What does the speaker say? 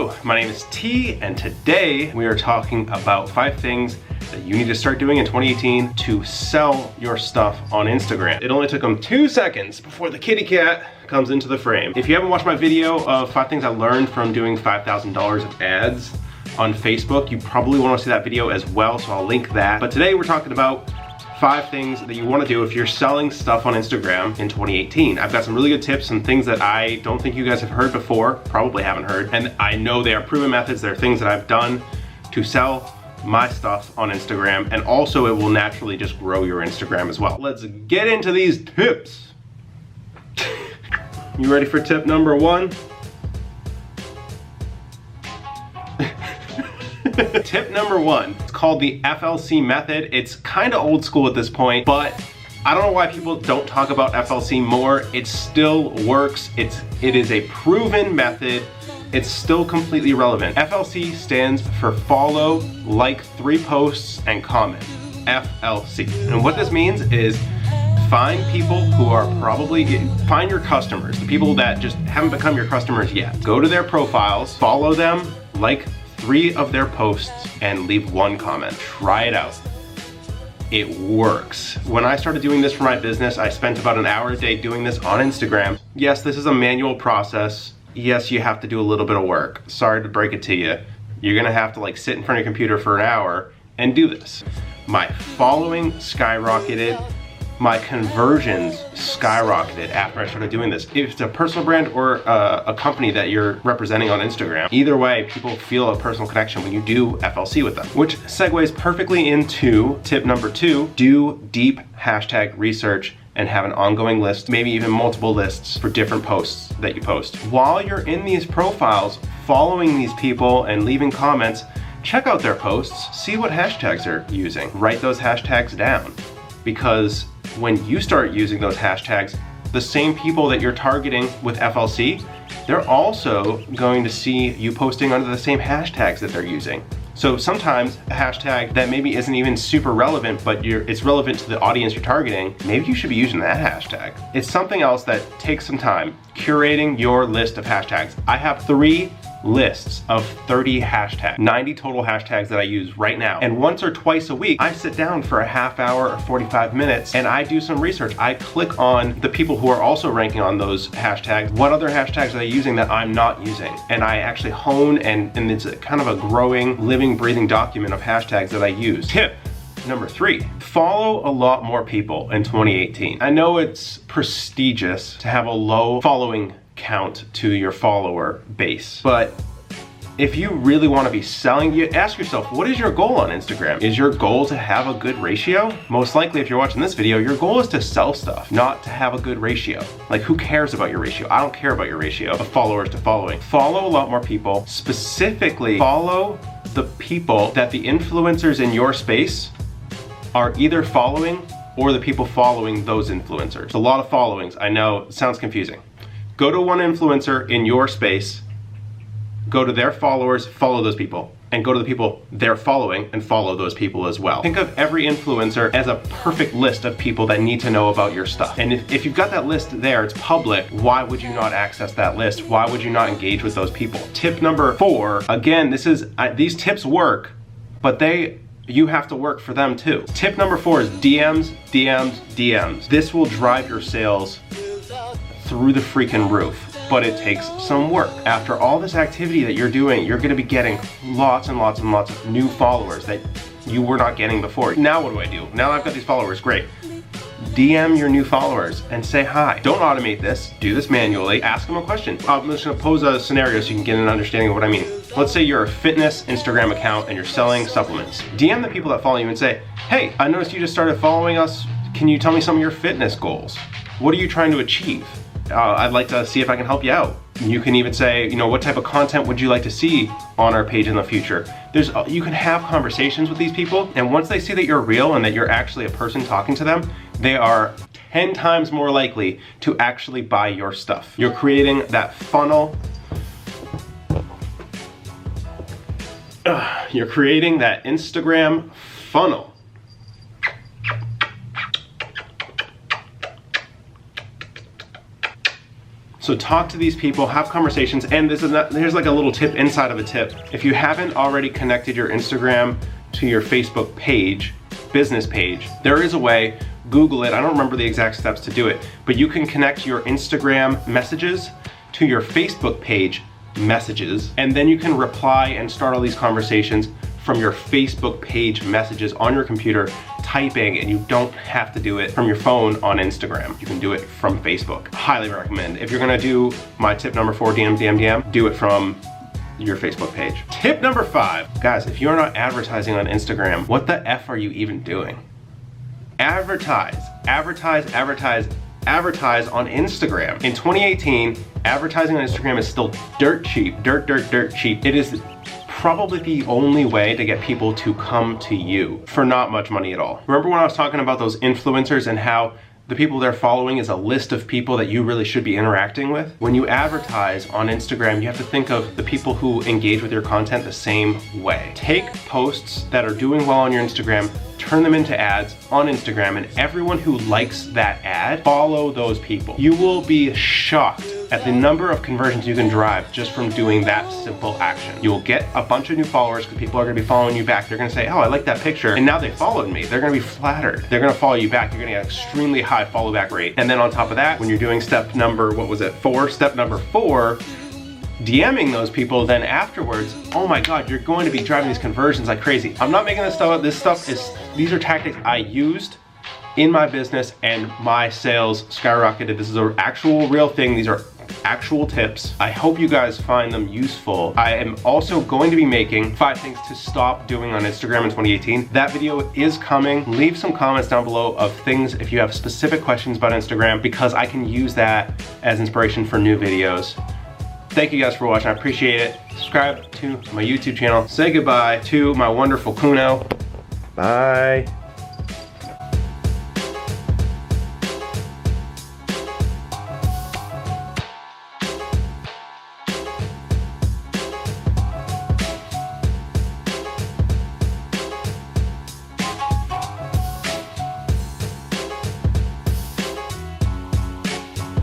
Hello, my name is T, and today we are talking about 5 things that you need to start doing in 2018 to sell your stuff on Instagram. It only took them 2 seconds before the kitty cat comes into the frame. If you haven't watched my video of 5 things I learned from doing $5,000 of ads on Facebook, you probably want to see that video as well, so I'll link that. But today we're talking about 5 things that you want to do if you're selling stuff on Instagram in 2018. I've got some really good tips, some things that I don't think you guys have heard before, probably haven't heard, and I know they are proven methods. They're things that I've done to sell my stuff on Instagram, and also it will naturally just grow your Instagram as well. Let's get into these tips. You ready for tip number 1? Tip number 1, it's called the FLC method. It's kind of old school at this point, but I don't know why people don't talk about FLC more. It still works. It is a proven method. It's still completely relevant. FLC stands for follow, like 3 posts, and comment. FLC. And what this means is find people who are find your customers, the people that just haven't become your customers yet. Go to their profiles, follow them, like 3 of their posts, and leave 1 comment. Try it out. It works. When I started doing this for my business, I spent about an hour a day doing this on Instagram. Yes, this is a manual process. Yes, you have to do a little bit of work. Sorry to break it to you. You're gonna have to sit in front of your computer for an hour and do this. My following skyrocketed. My conversions skyrocketed after I started doing this. If it's a personal brand or a company that you're representing on Instagram, either way, people feel a personal connection when you do FLC with them. Which segues perfectly into tip number 2, do deep hashtag research and have an ongoing list, maybe even multiple lists for different posts that you post. While you're in these profiles, following these people and leaving comments, check out their posts, see what hashtags they're using. Write those hashtags down, because when you start using those hashtags, the same people that you're targeting with FLC, they're also going to see you posting under the same hashtags that they're using. So sometimes a hashtag that maybe isn't even super relevant, but it's relevant to the audience you're targeting, maybe you should be using that hashtag. It's something else that takes some time, curating your list of hashtags. I have 3 lists of 30 hashtags, 90 total hashtags that I use right now. And once or twice a week, I sit down for a half hour or 45 minutes and I do some research. I click on the people who are also ranking on those hashtags. What other hashtags are they using that I'm not using? And I actually hone, and it's kind of a growing, living, breathing document of hashtags that I use. Tip number 3, follow a lot more people in 2018. I know it's prestigious to have a low following count to your follower base, but if you really want to be selling, you ask yourself, what is your goal on Instagram? Is your goal to have a good ratio? Most likely, if you're watching this video, your goal is to sell stuff, not to have a good ratio. Like, who cares about your ratio? I don't care about your ratio of followers to following. Follow a lot more people. Specifically, follow the people that the influencers in your space are either following, or the people following those influencers. A lot of followings. I know it sounds confusing. Go to one influencer in your space, go to their followers, follow those people, and go to the people they're following and follow those people as well. Think of every influencer as a perfect list of people that need to know about your stuff. And if you've got that list there, it's public, why would you not access that list? Why would you not engage with those people? Tip number 4, again, these tips work, but you have to work for them too. Tip number 4 is DMs, DMs, DMs. This will drive your sales through the freaking roof, but it takes some work. After all this activity that you're doing, you're gonna be getting lots and lots and lots of new followers that you were not getting before. Now what do I do? Now I've got these followers, great. DM your new followers and say hi. Don't automate this, do this manually. Ask them a question. I'm just gonna pose a scenario so you can get an understanding of what I mean. Let's say you're a fitness Instagram account and you're selling supplements. DM the people that follow you and say, hey, I noticed you just started following us. Can you tell me some of your fitness goals? What are you trying to achieve? I'd like to see if I can help you out. You can even say, what type of content would you like to see on our page in the future? You can have conversations with these people, and once they see that you're real and that you're actually a person talking to them, they are 10 times more likely to actually buy your stuff. You're creating that funnel. You're creating that Instagram funnel. So talk to these people, have conversations, and here's like a little tip inside of a tip. If you haven't already connected your Instagram to your Facebook page, business page, there is a way, Google it, I don't remember the exact steps to do it, but you can connect your Instagram messages to your Facebook page messages, and then you can reply and start all these conversations from your Facebook page messages on your computer, typing, and you don't have to do it from your phone on Instagram. You can do it from Facebook. Highly recommend. If you're gonna do my tip number 4, DM, do it from your Facebook page. Tip number 5, guys, if you're not advertising on Instagram, what the F are you even doing? Advertise, advertise, advertise, advertise on Instagram. In 2018, advertising on Instagram is still dirt cheap, dirt cheap. It is probably the only way to get people to come to you for not much money at all. Remember when I was talking about those influencers and how the people they're following is a list of people that you really should be interacting with? When you advertise on Instagram, you have to think of the people who engage with your content the same way. Take posts that are doing well on your Instagram, turn them into ads on Instagram, and everyone who likes that ad, follow those people. You will be shocked at the number of conversions you can drive just from doing that simple action. You will get a bunch of new followers because people are gonna be following you back. They're gonna say, oh, I like that picture, and now they followed me. They're gonna be flattered. They're gonna follow you back. You're gonna get an extremely high follow back rate. And then on top of that, when you're doing step number, 4? Step number 4, DMing those people, then afterwards, oh my God, you're going to be driving these conversions like crazy. I'm not making this stuff up. These are tactics I used in my business and my sales skyrocketed. This is an actual real thing. These are actual tips. I hope you guys find them useful. I am also going to be making 5 things to stop doing on Instagram in 2018. That video is coming. Leave some comments down below of things if you have specific questions about Instagram, because I can use that as inspiration for new videos. Thank you guys for watching. I appreciate it. Subscribe to my YouTube channel. Say goodbye to my wonderful Kuno. Bye.